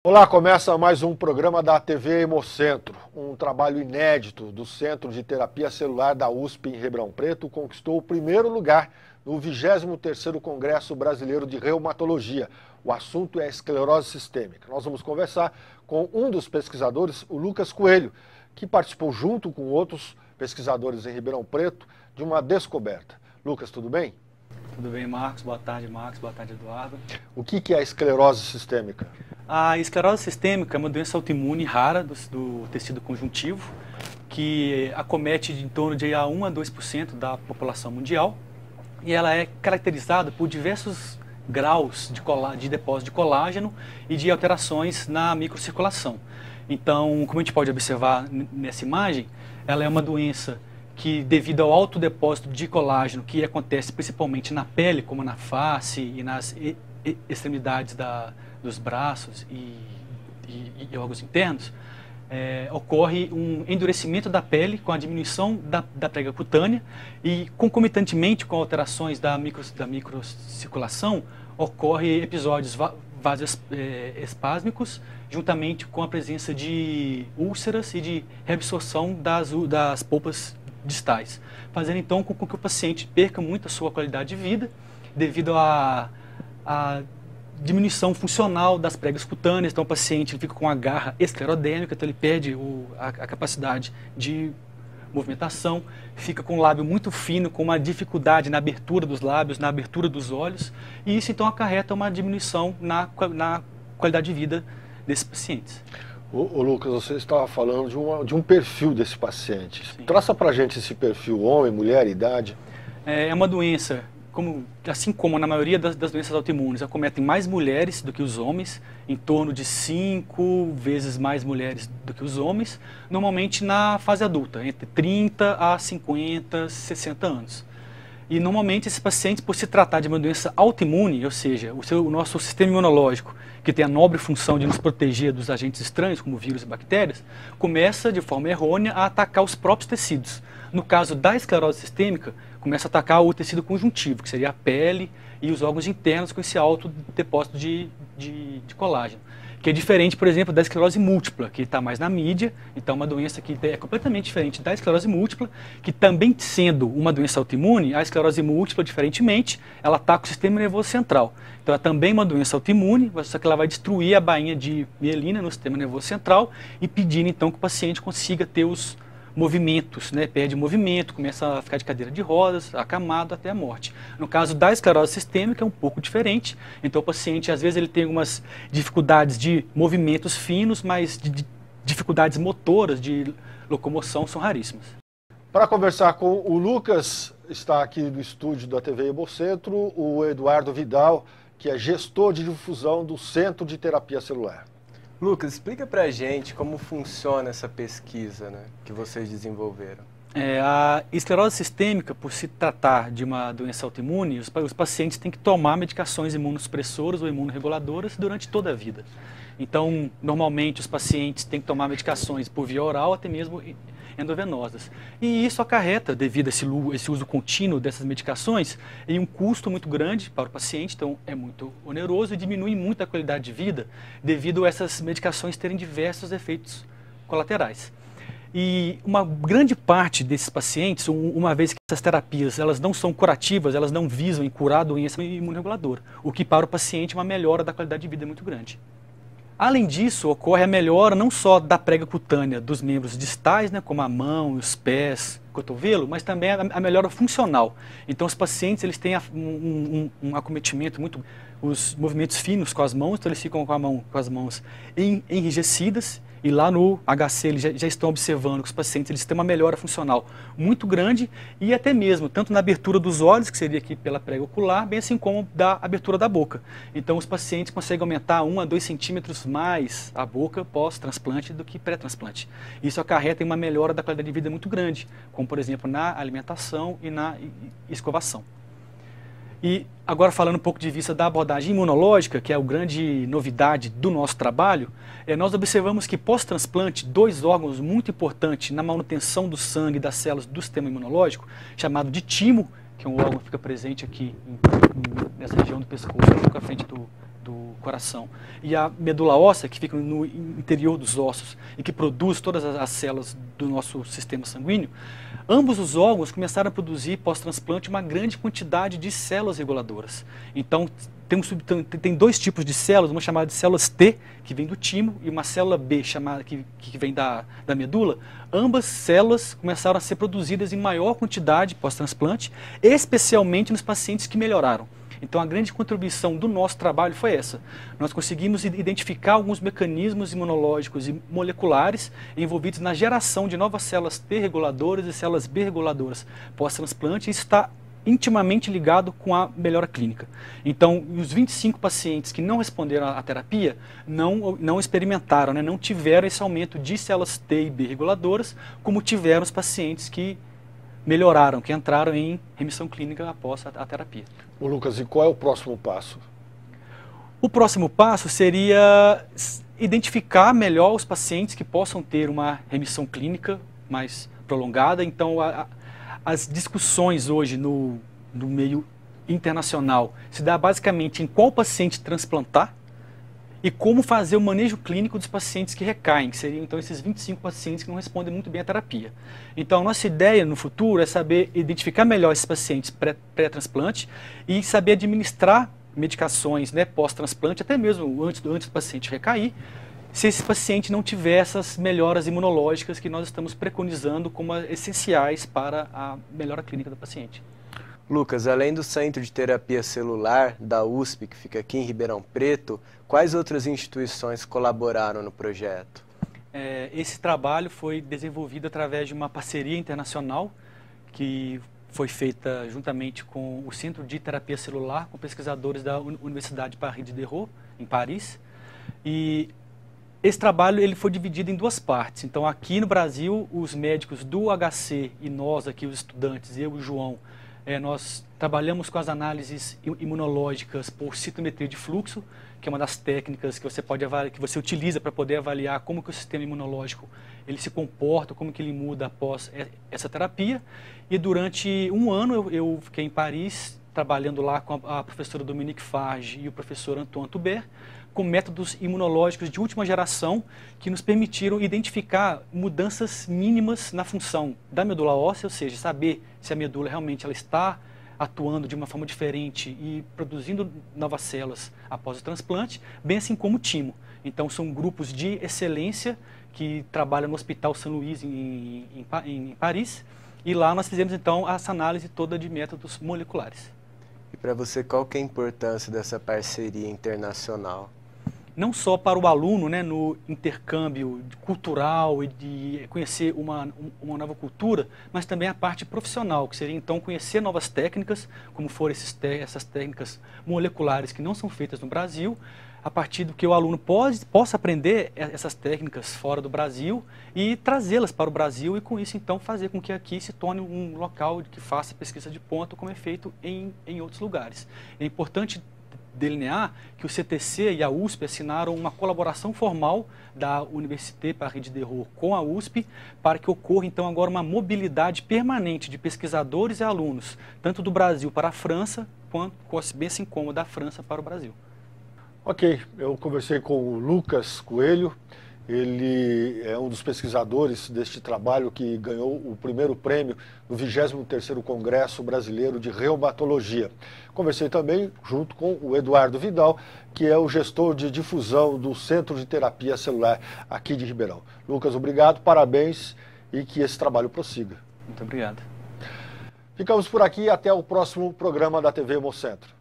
Olá, começa mais um programa da TV Hemocentro. Um trabalho inédito do Centro de Terapia Celular da USP em Ribeirão Preto conquistou o primeiro lugar no 23º Congresso Brasileiro de Reumatologia. O assunto é a esclerose sistêmica. Nós vamos conversar com um dos pesquisadores, o Lucas Coelho, que participou junto com outros pesquisadores em Ribeirão Preto de uma descoberta. Lucas, tudo bem? Tudo bem, Marcos. Boa tarde, Marcos. Boa tarde, Eduardo. O que é a esclerose sistêmica? A esclerose sistêmica é uma doença autoimune rara do tecido conjuntivo, que acomete em torno de 1 a 2% da população mundial, e ela é caracterizada por diversos graus de depósito de colágeno e de alterações na microcirculação. Então, como a gente pode observar nessa imagem, ela é uma doença que, devido ao alto depósito de colágeno, que acontece principalmente na pele, como na face e nas extremidades dos braços e órgãos internos, ocorre um endurecimento da pele com a diminuição da prega cutânea e, concomitantemente com alterações da microcirculação, ocorre episódios vasoespásmicos, juntamente com a presença de úlceras e de reabsorção das polpas distais, fazendo então com que o paciente perca muito a sua qualidade de vida devido à diminuição funcional das pregas cutâneas. Então o paciente fica com a garra esclerodérmica, então ele perde a capacidade de movimentação, fica com o lábio muito fino, com uma dificuldade na abertura dos lábios, na abertura dos olhos, e isso então acarreta uma diminuição na qualidade de vida desses pacientes. Ô Lucas, você estava falando de um perfil desse paciente. Sim. Traça pra gente esse perfil, homem, mulher, idade. É uma doença, assim como na maioria das doenças autoimunes, acometem mais mulheres do que os homens, em torno de 5 vezes mais mulheres do que os homens, normalmente na fase adulta, entre 30 a 50, 60 anos. E normalmente esses pacientes, por se tratar de uma doença autoimune, ou seja, o nosso sistema imunológico, que tem a nobre função de nos proteger dos agentes estranhos, como vírus e bactérias, começa de forma errônea a atacar os próprios tecidos. No caso da esclerose sistêmica, começa a atacar o tecido conjuntivo, que seria a pele e os órgãos internos com esse alto depósito de colágeno. Que é diferente, por exemplo, da esclerose múltipla, que está mais na mídia. Então, uma doença que é completamente diferente da esclerose múltipla, que também sendo uma doença autoimune, a esclerose múltipla, diferentemente, ela ataca o sistema nervoso central. Então, é também uma doença autoimune, só que ela vai destruir a bainha de mielina no sistema nervoso central, impedindo, então, que o paciente consiga ter os movimentos, perde movimento, começa a ficar de cadeira de rodas, acamado até a morte. No caso da esclerose sistêmica é um pouco diferente, então o paciente às vezes ele tem algumas dificuldades de movimentos finos, mas de dificuldades motoras de locomoção são raríssimas. Para conversar com o Lucas, está aqui no estúdio da TV Hemocentro o Eduardo Vidal, que é gestor de difusão do Centro de Terapia Celular. Lucas, explica pra gente como funciona essa pesquisa, que vocês desenvolveram. A esclerose sistêmica, por se tratar de uma doença autoimune, os pacientes têm que tomar medicações imunossupressoras ou imunorreguladoras durante toda a vida. Então, normalmente, os pacientes têm que tomar medicações por via oral, até mesmo endovenosas. E isso acarreta, devido a esse uso contínuo dessas medicações, em um custo muito grande para o paciente, então é muito oneroso e diminui muito a qualidade de vida, devido a essas medicações terem diversos efeitos colaterais. E uma grande parte desses pacientes, uma vez que essas terapias elas não são curativas, elas não visam em curar a doença imunorreguladora, o que para o paciente é uma melhora da qualidade de vida muito grande. Além disso, ocorre a melhora não só da prega cutânea dos membros distais, como a mão, os pés, o cotovelo, mas também a melhora funcional. Então, os pacientes eles têm um acometimento muito, os movimentos finos com as mãos, então eles ficam com as mãos enrijecidas. E lá no HC eles já estão observando que os pacientes eles têm uma melhora funcional muito grande e até mesmo tanto na abertura dos olhos, que seria aqui pela prega ocular, bem assim como da abertura da boca. Então os pacientes conseguem aumentar 1 a 2 centímetros mais a boca pós-transplante do que pré-transplante. Isso acarreta em uma melhora da qualidade de vida muito grande, como por exemplo na alimentação e na escovação. E agora falando um pouco de vista da abordagem imunológica, que é a grande novidade do nosso trabalho, nós observamos que pós-transplante, 2 órgãos muito importantes na manutenção do sangue e das células do sistema imunológico, chamado de timo, que é um órgão que fica presente aqui nessa região do pescoço, um pouco à frente do coração e a medula óssea, que fica no interior dos ossos e que produz todas as células do nosso sistema sanguíneo, ambos os órgãos começaram a produzir pós-transplante uma grande quantidade de células reguladoras. Então, tem dois tipos de células, uma chamada de células T, que vem do timo, e uma célula B, que vem da medula. Ambas células começaram a ser produzidas em maior quantidade pós-transplante, especialmente nos pacientes que melhoraram. Então, a grande contribuição do nosso trabalho foi essa. Nós conseguimos identificar alguns mecanismos imunológicos e moleculares envolvidos na geração de novas células T reguladoras e células B reguladoras pós-transplante, e isso está intimamente ligado com a melhora clínica. Então, os 25 pacientes que não responderam à terapia não experimentaram, né, não tiveram esse aumento de células T e B reguladoras, como tiveram os pacientes que melhoraram, que entraram em remissão clínica após a terapia. Ô Lucas, e qual é o próximo passo? O próximo passo seria identificar melhor os pacientes que possam ter uma remissão clínica mais prolongada. Então, as discussões hoje no meio internacional se dá basicamente em qual paciente transplantar e como fazer o manejo clínico dos pacientes que recaem, que seriam então esses 25 pacientes que não respondem muito bem à terapia. Então, a nossa ideia no futuro é saber identificar melhor esses pacientes pré-transplante e saber administrar medicações, né, pós-transplante, até mesmo antes do paciente recair, se esse paciente não tiver essas melhoras imunológicas que nós estamos preconizando como essenciais para a melhora clínica do paciente. Lucas, além do Centro de Terapia Celular da USP, que fica aqui em Ribeirão Preto, quais outras instituições colaboraram no projeto? Esse trabalho foi desenvolvido através de uma parceria internacional que foi feita juntamente com o Centro de Terapia Celular, com pesquisadores da Universidade Paris-Diderot, em Paris. E esse trabalho ele foi dividido em duas partes. Então, aqui no Brasil, os médicos do HC e nós aqui, os estudantes, eu e o João, nós trabalhamos com as análises imunológicas por citometria de fluxo, que é uma das técnicas que você pode avaliar, que você utiliza para poder avaliar como que o sistema imunológico ele se comporta, como que ele muda após essa terapia. E durante um ano eu fiquei em Paris, trabalhando lá com a professora Dominique Farge e o professor Antoine Toubert, com métodos imunológicos de última geração que nos permitiram identificar mudanças mínimas na função da medula óssea, ou seja, saber se a medula realmente ela está atuando de uma forma diferente e produzindo novas células após o transplante, bem assim como o timo. Então, são grupos de excelência que trabalham no Hospital Saint-Louis em Paris, e lá nós fizemos então essa análise toda de métodos moleculares. E para você, qual que é a importância dessa parceria internacional? Não só para o aluno, né, no intercâmbio cultural e de conhecer uma nova cultura, mas também a parte profissional, que seria então conhecer novas técnicas, como foram essas técnicas moleculares que não são feitas no Brasil, a partir do que o aluno possa aprender essas técnicas fora do Brasil e trazê-las para o Brasil e com isso então fazer com que aqui se torne um local que faça pesquisa de ponta como é feito em outros lugares. É importante delinear que o CTC e a USP assinaram uma colaboração formal da Université Paris-Diderot com a USP para que ocorra então agora uma mobilidade permanente de pesquisadores e alunos, tanto do Brasil para a França, quanto bem assim como da França para o Brasil. Ok, eu conversei com o Lucas Coelho, ele é um dos pesquisadores deste trabalho que ganhou o primeiro prêmio no 23º Congresso Brasileiro de Reumatologia. Conversei também junto com o Eduardo Vidal, que é o gestor de difusão do Centro de Terapia Celular aqui de Ribeirão. Lucas, obrigado, parabéns e que esse trabalho prossiga. Muito obrigado. Ficamos por aqui, até o próximo programa da TV Hemocentro.